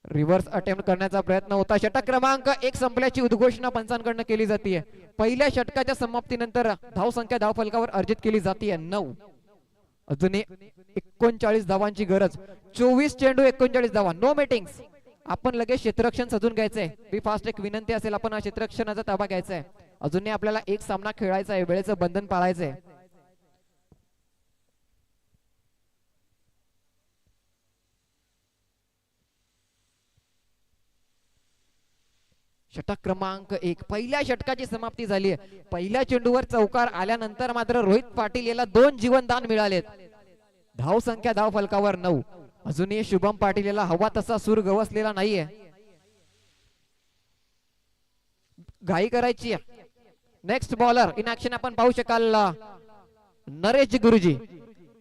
रिव्हर्स अटेम्प्ट करण्याचा प्रयत्न होता. षटक क्रमांक 1 संपल्याची उद्घोषणा पंचांकडून केली जाते. पहिल्या षटकाच्या समाप्तीनंतर धाव संख्या धावफलकावर अर्जित केली जाते 9. अजून 39 धावांची गरज. 24 चेंडू 39 धावा. No meetings. आपण लगेच क्षेत्ररक्षण सजून घ्यायचंय. बी फास्ट एक विनंती असेल, आपण हा क्षेत्ररक्षणाचा ताबा घ्यायचा आहे. अजूनही आपल्याला एक सामना खेळायचा आहे. वेळेचं बंधन पाळायचंय. षटक क्रमांक 1 पहिल्या षटकाची समाप्ती झाली आहे. पहिल्या चेंडूवर चौकार आल्यानंतर मात्र रोहित पाटील याला 2 जीवनदान मिळालेत. धाव संख्या धाव फलकावर 9. अजूनही शुभम पाटील याला हवा तसा सूर गवसलेला नाहीये. घाई करायची. नेक्स्ट बॉलर इन ऍक्शन आपण पाहू शकाल नरेश गुरुजी.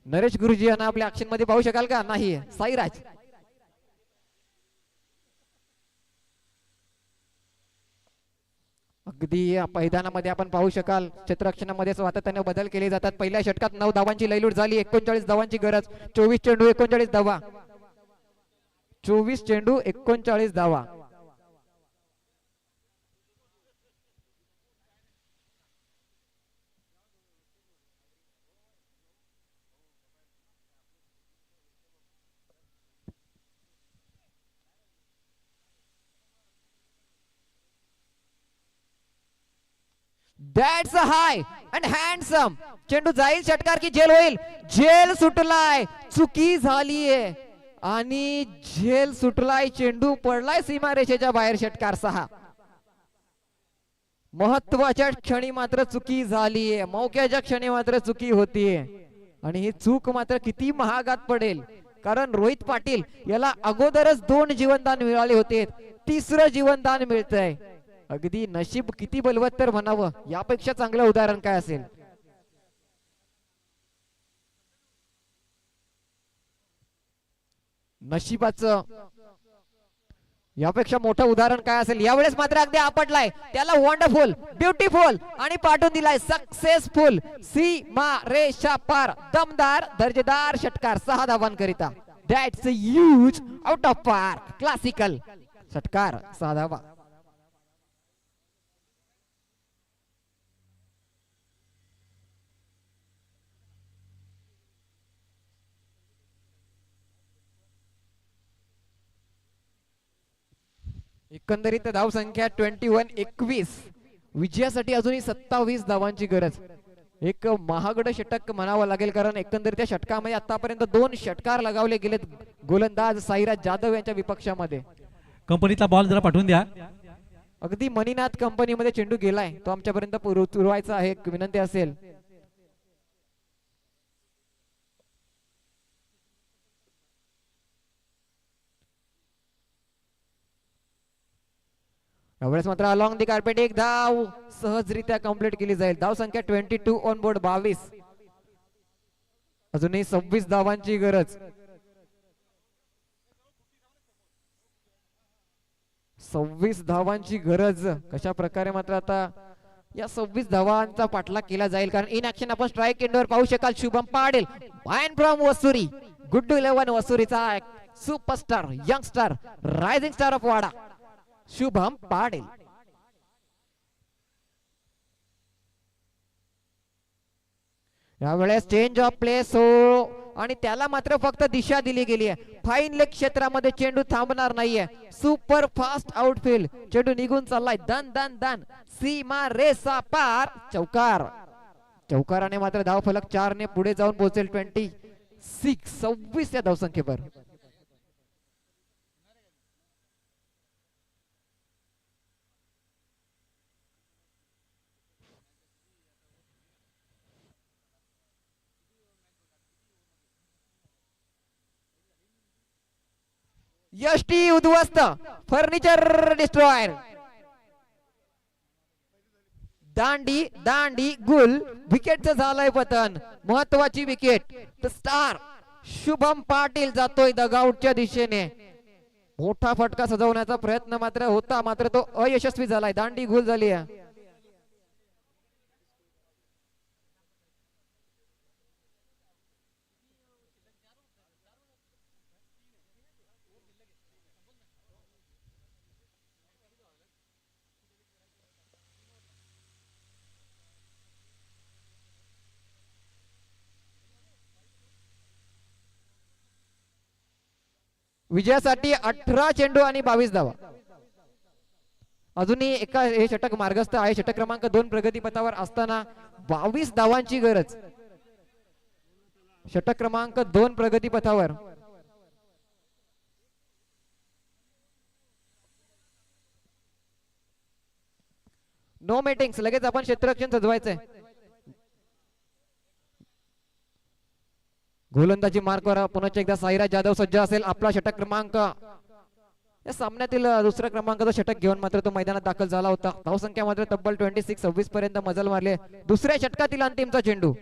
नरेश गुरुजी यांना आपल्या ऍक्शन मध्ये पाहू शकाल का? नाही. साईराज. अगदी मैदानामध्ये आपण पाहू शकाल क्षेत्ररक्षणामध्ये सातत्याने बदल केले जातात. पहिल्या षटकात 9 धावांची लयलूट झाली. 39 धावांची गरज. 24 चेंडू 39 धावा. 24 चेंडू 39 धावा. That's a high and handsome. चेंडू जाईल षटकार की जेल होईल. जेल सुटलाय. चुकी झालीये आणि जेल सुटलाय. चेंडू पडलाय सीमारेषेच्या बाहेर. षटकार 6. महत्वाच्या क्षणी मात्र चुकी झालीये. मौक्याच्या क्षणी मात्र चुकी होतीये आणि ही चूक मात्र किती महागात पडेल. कारण रोहित पाटील याला अगोदरच 2 जीवनदान मिळाले होते. 3रं जीवनदान मिळतंय. अगदी नशीब किती बलवत्तर म्हणावं, यापेक्षा चांगलं उदाहरण काय असेल. नशिबाचं यापेक्षा मोठं उदाहरण काय असेल. यावेळेस मात्र अगदी आपटलाय. त्याला वंडरफुल, ब्युटिफुल आणि पाठवून दिलाय सक्सेसफुल. सीमा रेषा पार. दमदार दर्जेदार षटकार 6 धावांकरिता. That's a huge out of park classical षटकार 6 धावा. एकंदरीत धाव संख्या 21. विजयासाठी अजूनही 27 धावांची गरज. एक महागड षटक म्हणावं लागेल, कारण एकंदरीत त्या षटकामध्ये आतापर्यंत 2 षटकार लगावले गेलेत गोलंदाज साईराज जाधव यांच्या विपक्षामध्ये. कंपनीचा बॉल जरा पाठवून द्या. अगदी मणिनाथ कंपनीमध्ये चेंडू गेलाय, तो आमच्यापर्यंत पुरवायचा आहे, एक विनंती असेल. यावेळेस मात्र अलॉंग दी कार्पेट एक धाव सहजरित्या कंप्लीट केली जाईल. धाव संख्या 22 ऑन बोर्ड 22. अजूनही 26 धावांची गरज. 26 धावांची गरज. कशा प्रकारे मात्र आता या 26 धावांचा पाठलाग केला जाईल, कारण इन ऍक्शन आपण स्ट्राईक एंडवर पाहू शकाल शुभम पाटील फ्रॉम वसुरी. गुड 11 वसुरीचा superstar youngstar rising star of Wada Shubham Patil. यावेळेस चेंज ऑफ प्लेस हो आणि त्याला मात्र फक्त दिशा दिली गेली आहे. फाईन लेग क्षेत्रामध्ये चेंडू थांबणार नाहीये. सुपर फास्ट आउटफील्ड चेंडू निघून चाललाय. दन दन दन सीमा रेसा पार चौकार. चौकाराने मात्र धाव फलक 4 ने पुढे जाऊन पोहोचेल 26 या धावसंख्येवर. यष्टी उद्ध्वस्त फर्निचर डिस्ट्रॉयर. दांडी दांडी गुल विकेटचं झालंय पतन. महत्वाची wicket. The star Shubham Patil जातोय दगाऊटच्या दिशेने. मोठा फटका सजवण्याचा प्रयत्न मात्र होता मात्र तो अयशस्वी झालाय. दांडी गुल झाली आहे. विजयासाठी 18 चेंडू आणि 22 धावा. अजूनही एका हे षटक मार्गस्थ आहे. षटक क्रमांक 2 प्रगतीपथावर असताना 22 धावांची गरज. षटक क्रमांक 2 प्रगतीपथावर. No meetings. लगेच आपण क्षेत्ररक्षण सजवायचंय. गोलंदाजी मार्कवर पुन्हा एकदा साईराज जाधव सज्ज असेल. आपला षटक क्रमांक या सामन्यातील दुसरा क्रमांकाचा षटक घेऊन मात्र तो मैदानात दाखल झाला होता. धावसंख्या मात्र तब्बल 26 पर्यंत मजल मारले. दुसऱ्या षटकातील अंतिमचा चेंडू.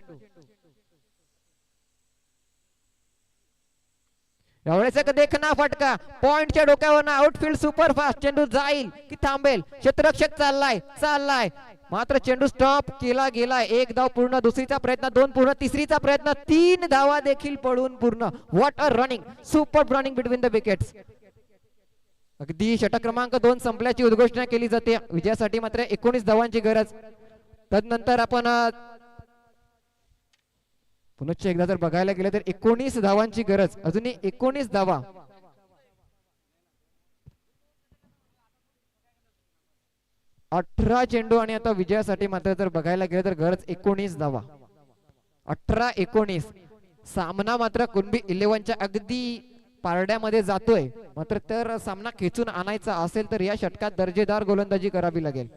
यावेळेस एक देखना फटका पॉइंटच्या डोक्यावर आउटफील्ड सुपर फास्ट. चेंडू जाईल की थांबेल. क्षेत्ररक्षक चाललाय मात्र चेंडू स्टॉप केला गेलाय. एक धाव पूर्ण. दुसरीचा प्रयत्न 2 पूर्ण. तिसरीचा प्रयत्न 3 धावा देखील पडून पूर्ण. What a running. Super running between the wickets. अगदी षटक क्रमांक 2 संपल्याची उद्घोषणा केली जाते. विजयासाठी मात्र 19 धावांची गरज. तदनंतर आपण पुन्हा एकदा जर बघायला गेलं तर 19 धावांची गरज. अजूनही 19 धावा. 18 चेंडू आणि आता विजयासाठी मात्र जर बघायला गेलं तर गरज 19 धावा. 18-19. सामना मात्र कुणबी 11च्या अगदी पारड्यामध्ये जातोय. मात्र तर सामना खेचून आणायचा असेल तर या षटकात दर्जेदार गोलंदाजी करावी लागेल.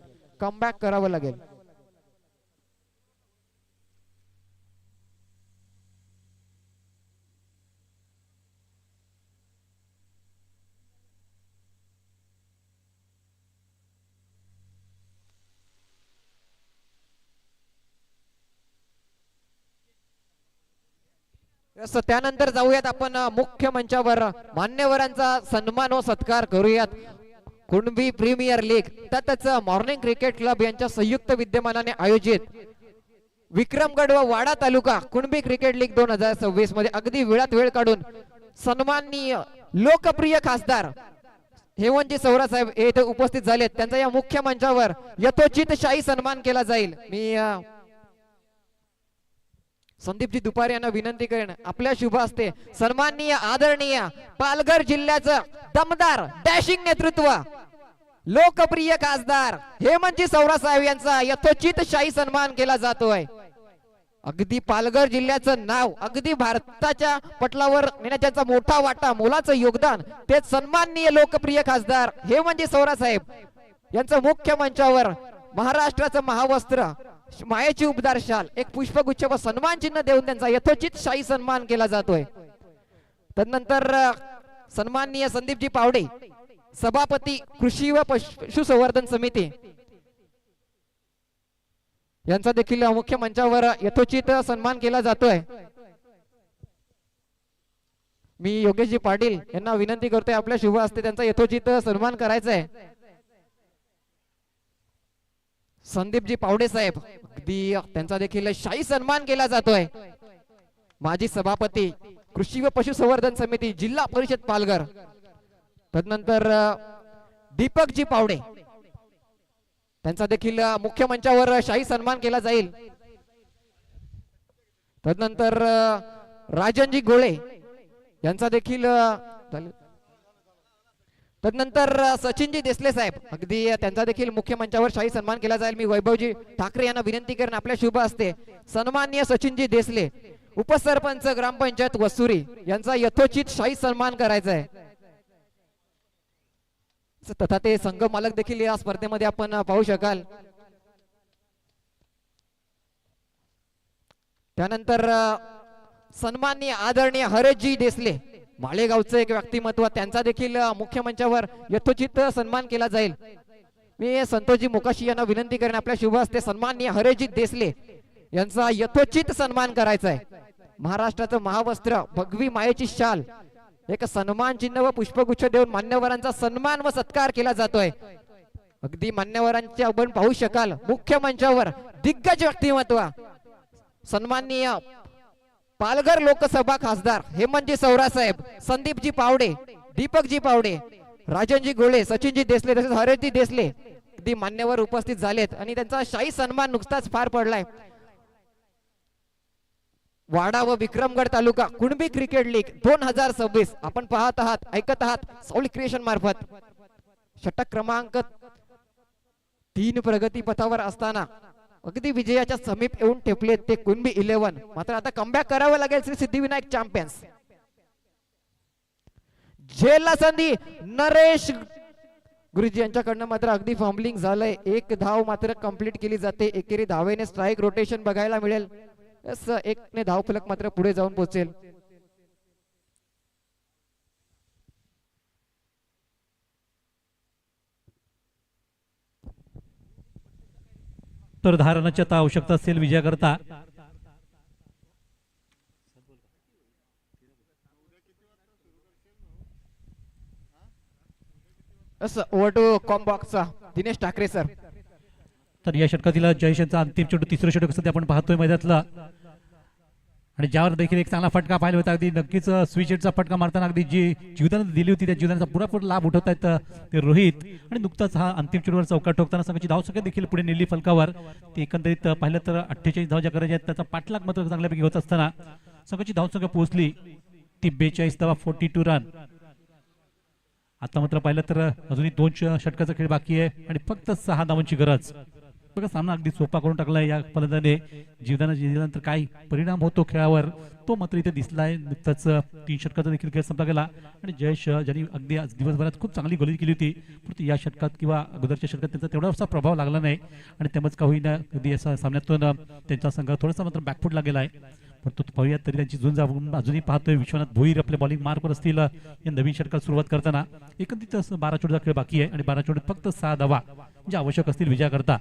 कमबॅक करावं लागेल. त्यानंतर जाऊयात आपण मुख्य मंचावर. मान्यवरांचा सन्मान व सत्कार करूयात. कुणबी प्रीमियर लीग तसंच मॉर्निंग क्रिकेट क्लब यांच्या संयुक्त विद्यमानाने आयोजित विक्रमगड व वाडा तालुका कुणबी क्रिकेट लीग 2026 मध्ये अगदी वेळात वेळ काढून सन्माननीय लोकप्रिय खासदार हेमंतजी सौरा साहेब येथे उपस्थित झालेत. त्यांचा या मुख्य मंचावर यथोचित शाही सन्मान केला जाईल. मी संदीपजी दुपारे यांना विनंती करेन आपल्या शुभ हस्ते सन्माननीय आदरणीय पालघर जिल्ह्याचं दमदार डॅशिंग नेतृत्व लोकप्रिय खासदार हेमंतजी सौरा साहेब यांचा यथोचित शाही सन्मान केला जातोय. अगदी पालघर जिल्ह्याचं नाव अगदी भारताच्या पटलावर नेण्याचा मोठा वाटा मोलाचं योगदान ते सन्माननीय लोकप्रिय खासदार हेमंतजी सौरा साहेब यांचं मुख्य मंचावर महाराष्ट्राचं महावस्त्र मायेची उपदार शाल एक पुष्पगुच्छ व सन्मान चिन्ह देऊन त्यांचा यथोचित शाही सन्मान केला जातोय. तदनंतर सन्माननीय संदीपजी पावडे सभापती कृषी व पशुसंवर्धन समिती यांचा देखील मुख्य मंचावर यथोचित सन्मान केला जातोय. मी योगेशजी पाटील यांना विनंती करतोय आपल्या शुभ हस्ते त्यांचा यथोचित सन्मान करायचा आहे. संदीपजी पावडे साहेब अगदी त्यांचा देखील शाही सन्मान केला जातोय. माजी सभापती कृषी व पशुसंवर्धन समिती जिल्हा परिषद पालघर. तदनंतर दीपकजी पावडे त्यांचा देखील मुख्य मंचावर शाही सन्मान केला जाईल. तदनंतर राजनजी गोळे यांचा देखील तदनंतर सचिनजी देसले साहेब अगदी त्यांचा देखील मुख्य मंचावर शाही सन्मान केला जाईल. मी वैभवजी ठाकरे यांना विनंती करेन आपल्या शुभ हस्ते सन्माननीय सचिनजी देसले उपसरपंच ग्रामपंचायत वसुरी यांचा यथोचित शाही सन्मान करायचा आहे. तथा ते संघ मालक देखील या स्पर्धेमध्ये आपण पाहू शकाल. त्यानंतर सन्माननीय आदरणीय हरेशजी देसले माळेगावचं एक व्यक्तिमत्व त्यांचा देखील मुख्य मंचावर यथोचित सन्मान केला जाईल. मी संतोषजी मोकाशी यांना विनंती करेन आपल्या शुभ हस्ते सन्माननीय हरेशजी देसले यांचा यथोचित सन्मान करायचा आहे. महाराष्ट्राचं महावस्त्र भगवी मायेची शाल एक सन्मान चिन्ह व पुष्पगुच्छ देऊन मान्यवरांचा सन्मान व सत्कार केला जातोय. अगदी मान्यवरांचे आपण पाहू शकाल मुख्य मंचावर दिग्गज व्यक्तिमत्व सन्माननीय पालघर लोकसभा खासदार हेमंतजी सौरा साहेब, संदीपजी पावडे, दीपकजी पावडे, राजनजी गोळे, सचिनजी देसले तसेच हरेशजी देसले अगदी मान्यवर उपस्थित झालेत आणि त्यांचा शाही सन्मान नुकताच पार पडलाय. वाडा व विक्रमगड तालुका कुणबी क्रिकेट लीग 2026 आपण पाहत आहात ऐकत आहात साऊल क्रिएशन मार्फत. षटक क्रमांक 3 प्रगती पथावर असताना अगदी विजयाच्या समीप येऊन ठेपलेत ते कुणबी 11. मात्र आता कमबॅक करावं लागेल श्री सिद्धिविनायक चॅम्पियन्स. झेलला संधी नरेश गुरुजी यांच्याकडनं मात्र अगदी फॉम्बलिंग झालंय. एक धाव मात्र कंप्लीट केली जाते. एकेरी धावेने स्ट्राईक रोटेशन बघायला मिळेल. एकने धाव फलक मात्र पुढे जाऊन पोहोचेल. तर 10 रनाची आता आवश्यकता असेल विजयाकरता. ओव्हर टू कॉम्बॉक्सचा दिनेश ठाकरे सर. तर या षटकातील जयेश यांचा अंतिम चेंडू तिसरं षटक सध्या आपण पाहतोय मैदानातला आणि ज्यावर देखील एक चांगला फटका पाहिला होता. अगदी नक्कीच स्विच हिटचा फटका मारताना अगदी जी जीवदान दिली होती त्या जीवदानाचा पुरेपूर लाभ उठवत आहेत ते रोहित. आणि नुकताच हा अंतिम चेंडूवर चौका ठोकताना संघाची धावसंख्या देखील पुढे नेली फलकावर. ते एकंदरीत पाहिलं तर 48 धावा ज्या करायच्या आहेत त्याचा पाठलाग मात्र चांगल्यापैकी होत असताना संघाची धावसंख्या पोहोचली ती 42 धावा 42 रन. आता मात्र पाहिलं तर अजूनही 2 षटकाचा खेळ बाकी आहे आणि फक्त 6 धावांची गरज. बघा सामना अगदी सोपा करून टाकलाय या फलंदाने. जीवदान जिंकल्यानंतर काय परिणाम होतो खेळावर तो मात्र इथे दिसलाय. नुकताच 3 षटकाचा देखील खेळ संपला गेला आणि जयेश ज्यांनी अगदी आज दिवसभरात खूप चांगली गोलंदाजी केली होती परंतु या षटकात किंवा अगोदरच्या षटकात त्यांचा तेवढासा प्रभाव लागला नाही आणि त्यामुळेच का होईना अगदी असा सामन्यातून त्यांचा संघ थोडासा मात्र बॅकफूट लागलेला आहे. परंतु पाहूयात तरी त्यांची झुंज अजूनही पाहतोय. विश्वनाथ भोईर आपले बॉलिंग मार्कवर असतील या नवीन षटकात सुरुवात करताना. एकंदरीत 12 चेंडूचा खेळ बाकी आहे आणि 12 चेंडूत फक्त 6 धावा जे आवश्यक असतील विजयाकरता.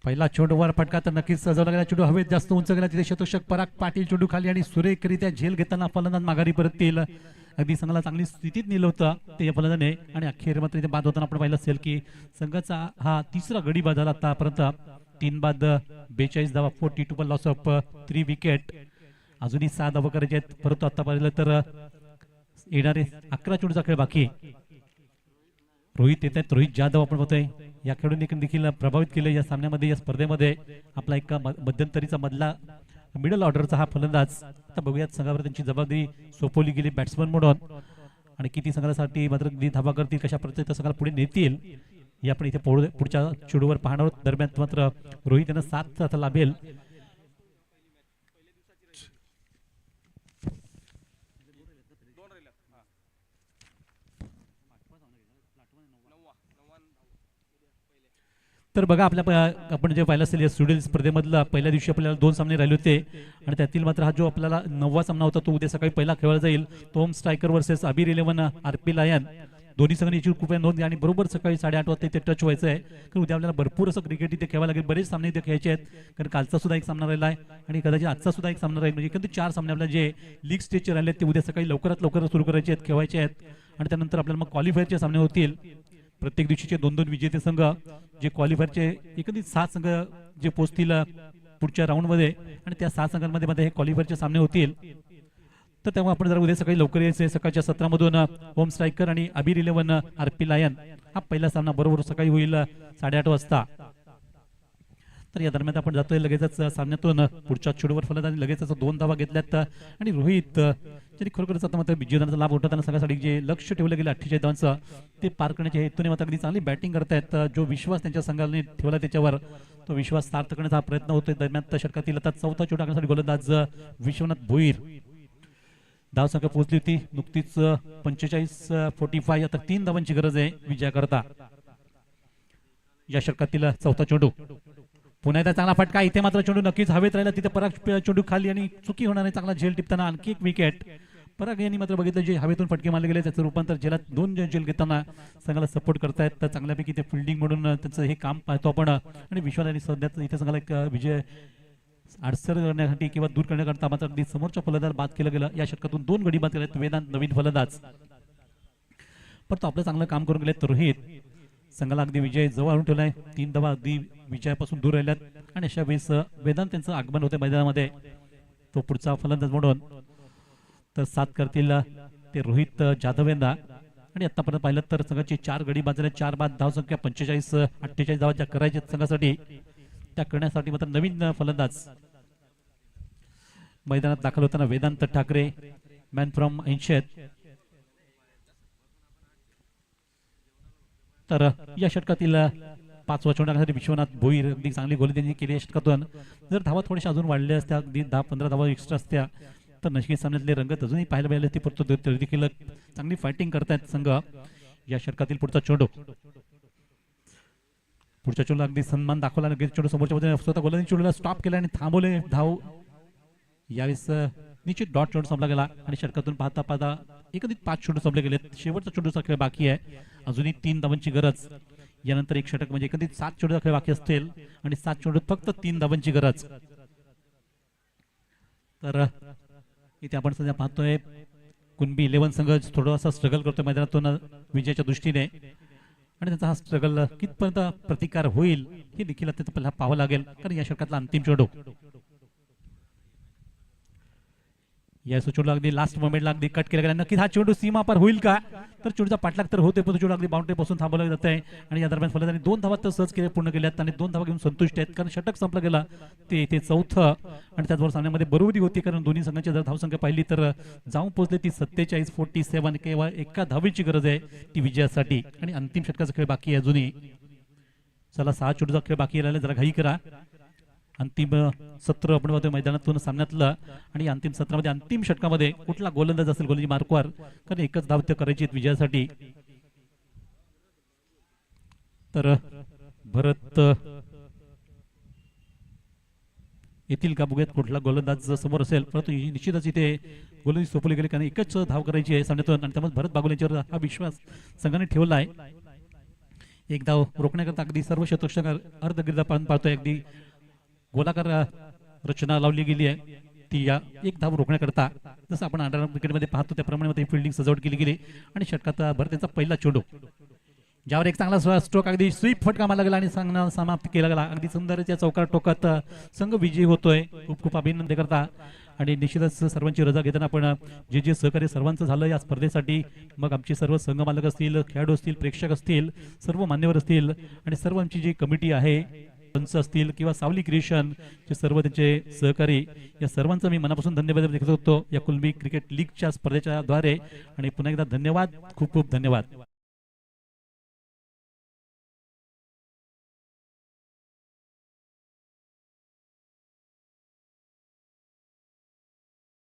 पहिला चेंडूवर फटका तर नक्कीच सजवला गेला. चेंडू हवेत जास्त उंच गेला तिथे शतोषक पराग पाटील चेंडू खाली आणि सुरेखरित्या झेल घेताना फलंदाज माघारी परततील. अगदी संघाला चांगली स्थितीत नेलं होतं ते फलंदाने आणि अखेर मात्र इथे बाद होताना आपण पाहिलं असेल की संघाचा हा तिसरा गडी बाद झाला आतापर्यंत. 3 बाद 42 धावा 42 लॉस ऑफ 3 विकेट. अजूनही 6 धावा करायचे आहेत परंतु आता पाहिलं तर येणारे 11 चेंडूचा खेळ बाकी. रोहित येत आहेत. रोहित जाधव आपण बघतोय या खेळाडूंनी देखील प्रभावित केलं या सामन्यामध्ये या स्पर्धेमध्ये. आपला एक मध्यंतरीचा मधला मिडल ऑर्डरचा हा फलंदाज. आता बघूयात संघावर त्यांची जबाबदारी सोपवली गेली बॅट्समन म्हणून आणि किती संघासाठी मात्र धावा करतील कशा पद्धतीने संघाला पुढे नेतील हे आपण इथे पुढच्या चेंडूवर पाहणार आहोत. दरम्यान मात्र रोहित यांना 7 लाभेल. तर बघा आपल्या आपण जे पाहिलं असेल या स्टुडिओ स्पर्धेमधला पहिल्या दिवशी आपल्याला 2 सामने राहिले होते आणि त्यातील मात्र हा जो आपल्याला 9वा सामना होता तो उद्या सकाळी पहिला खेळला जाईल. तोम स्ट्रायकर वर्सेस अबीर 11 RP लायन. दोन्ही संघांनी याची कृपया नोंद घ्या आणि बरोबर सकाळी 8:30 वाजता इथे टच व्हायचं आहे कारण उद्या आपल्याला भरपूर असं क्रिकेट इथे खेळावं लागेल. बरेच सामने इथे खेळायचे आहेत कारण कालचा सुद्धा एक सामना राहिला आहे आणि कदाचित आजचा सुद्धा एक सामना राहील. म्हणजे एकंदरीत 4 सामने आपल्याला जे लीग स्टेजचे राहिले ते उद्या सकाळी लवकरात लवकर सुरू करायचे आहेत खेळायचे आहेत आणि त्यानंतर आपल्याला मग क्वालिफायरचे सामने होतील. प्रत्येक दिवशीचे 2-2 विजेते संघ जे क्वालिफायरचे एकंदरीत 7 संघ जे पोहोचतील पुढच्या राऊंडमध्ये आणि त्या 6 संघांमध्ये मध्ये हे क्वालिफायरचे सामने होतील. तर तेव्हा आपण जरा उद्या सकाळी लवकर यायचे. सकाळच्या सत्रामधून होम स्ट्रायकर आणि अबीर 11 आरपी लायन हा पहिला सामना बरोबर सकाळी होईल 8:30 वाजता. तर या दरम्यान आपण जातोय लगेचच सामन्यातून पुढच्या चेंडूवर फलंदाजी लगेचच 2 धावा घेतल्यात आणि रोहित जरी खरोखरच आता मात्र विजयाचा लाभ उठवताना संघासाठी जे लक्ष ठेवलं गेलं 48 धावांचं ते पार करण्याच्या हेतूने मात्र अगदी चांगली बॅटिंग करतायत. जो विश्वास त्यांच्या संघाने ठेवला त्याच्यावर तो विश्वास सार्थ करण्याचा प्रयत्न होतोय. दरम्यान षटकातील आता चौथा चेंडू टाकण्यासाठी गोलंदाज विश्वनाथ भोईर. धाव संख्या पोहोचली होती नुकतीच 45-45. आता 3 धावांची गरज आहे विजयाकरता. या षटकातील चौथा चेंडू पुन्हा एकदा चांगला फटका. इथे मात्र चेंडू नक्कीच हवेत राहिला. तिथे पराग चेंडू खाली आणि चुकी होणार नाही. चांगला झेल टिपताना आणखी एक विकेट. पराग यांनी मात्र बघितलं जे हवेतून फटके मारले गेले त्याचं रूपांतर झेलात 2 झेल घेताना संघाला सपोर्ट करतायत. तर चांगल्यापैकी ते फिल्डिंग म्हणून त्यांचं हे काम पाहतो आपण. आणि विश्वास सध्या इथे संघाला एक विजय अडसर करण्यासाठी किंवा दूर करण्याकरता मात्र अगदी समोरच्या फलंदाज बाद केलं गेलं. या षटकातून 2 गडी बाद केलेत वेदांत नवीन फलंदाज. पण तो आपलं चांगलं काम करून गेलेत. रोहित संघाला अगदी विजय जवळ आणून ठेवलाय. 3 धावा अगदी विजयापासून दूर राहिल्यात आणि अशा वेळेस वेदांत त्यांचं आगमन होते मैदानामध्ये तो पुढचा फलंदाज म्हणून. तर 7 करतील ते रोहित जाधव यांना. आणि आतापर्यंत पाहिलं तर संघाची 4 गडी बाद झाले. 4 बाद धाव संख्या 45-48 धावा ज्या करायच्या संघासाठी त्या करण्यासाठी मात्र नवीन फलंदाज मैदानात दाखल होताना वेदांत ठाकरे मॅन फ्रॉम 80. तर या षटकातील 5वा चेंडू टाकण्यासाठी विश्वनाथ भोईर अगदी चांगली गोली त्यांनी केली. या षटकातून जर धावा थोड्याशा अजून वाढल्या असत्या अगदी 10-15 धावा एक्स्ट्रा असत्या तर नक्कीच सामन्यातले रंगत अजूनही पाहायला मिळाले ती. परंतु देखील चांगली फायटिंग करतायत संघ. या षटकातील पुढचा चेंडू पुढच्या चेंडूला अगदी सन्मान दाखवला. लगेच चेंडू समोरच्या बाजूने स्वतः गोलंदाजी चेंडूला स्टॉप केला आणि थांबवले धाव. यावेळेस निश्चित डॉट चेंडू संपला गेला आणि षटकातून पाहता पाहता एकंदरीत 5 चेंडू संपले गेलेत. शेवटचा चेंडूचा खेळ बाकी आहे. अजूनही 3 धावांची गरज. यानंतर एक षटक म्हणजे एकंदरीत 7 चेंडूचा खेळ बाकी असतील आणि 7 चेंडूत फक्त 3 धावांची गरज. तर इथे आपण सध्या पाहतोय कुणबी 11 संघ थोडासा स्ट्रगल करतोय मैदानातून विजयाच्या दृष्टीने आणि त्यांचा हा स्ट्रगल कितपर्यंत प्रतिकार होईल हे देखील आपल्याला पाहावं लागेल. कारण या षटकातला अंतिम चेंडू या चेंडूला अगदी लास्ट मोमेंटला अगदी कट केला गेला. नक्कीच हा चेंडू सीमा पार होईल का? तर चेंडूचा पाठलाग तर होते पण चेंडू अगदी बाउंड्री पासून थांबवला जात आहे. आणि या दरम्यान फलंदाजांनी 2 धावा तर सहज केल्या पूर्ण केल्यात आणि 2 धावा घेऊन संतुष्ट आहेत. कारण षटक संपलं गेला ते इथे चौथं आणि त्याचबरोबर सामन्यामध्ये बरोबरी होती. कारण दोन्ही संघांची जर धावसंख्या पाहिली तर जाऊन पोहोचले ती 47-47. केवळ एका धावेची गरज आहे ती विजयासाठी आणि अंतिम षटकाचा खेळ बाकी आहे अजूनही. चला 6 चेंडूचा खेळ बाकी राहिला. जरा घाई करा. अंतिम सत्र आपण पाहतोय मैदानातून सामन्यातलं आणि अंतिम सत्रामध्ये अंतिम षटकामध्ये कुठला गोलंदाज असेल गोलंदाजी मार्कवर कारण एकच धाव करायची आहेत विजयासाठी. तर भरत येतील का बघूयात कुठला गोलंदाज समोर असेल. परंतु निश्चितच इथे गोलंदाजी सोपवली गेली कारण एकच धाव करायची आहे सामन्यातून आणि त्यामुळे भरत बागुल यांच्यावर हा विश्वास संघाने ठेवला आहे. एक धाव रोखण्याकरता अगदी सर्व शतक अर्धगिरदा पाळतोय. अगदी गोलाकार रचना लावली गेली आहे ती या एक धाव रोखण्याकरता. जसं आपण अंडरआर्म क्रिकेटमध्ये पाहतो त्याप्रमाणे फिल्डिंग सजावट केली गेली आणि षटकात भरत यांचा पहिला चेंडू ज्यावर एक चांगला स्ट्रोक अगदी स्वीप फटका मारला गेला आणि सामना समाप्त केला गेला. अगदी सुंदर या चौकार टोकात संघ विजयी होतोय. खूप खूप अभिनंदन करता आणि निश्चितच सर्वांची रजा घेताना आपण जे सहकार्य सर्वांचं झालं या स्पर्धेसाठी मग आमचे सर्व संघ मालक असतील खेळाडू असतील प्रेक्षक असतील सर्व मान्यवर असतील आणि सर्व आमची जी कमिटी आहे पंच असतील किंवा सावली क्रिएशन जे सर्व त्यांचे सहकारी या सर्वांचा मी मनापासून धन्यवाद देत होतो या कुणबी क्रिकेट लीगच्या स्पर्धेच्या द्वारे. आणि पुन्हा एकदा धन्यवाद. खूप खूप धन्यवाद.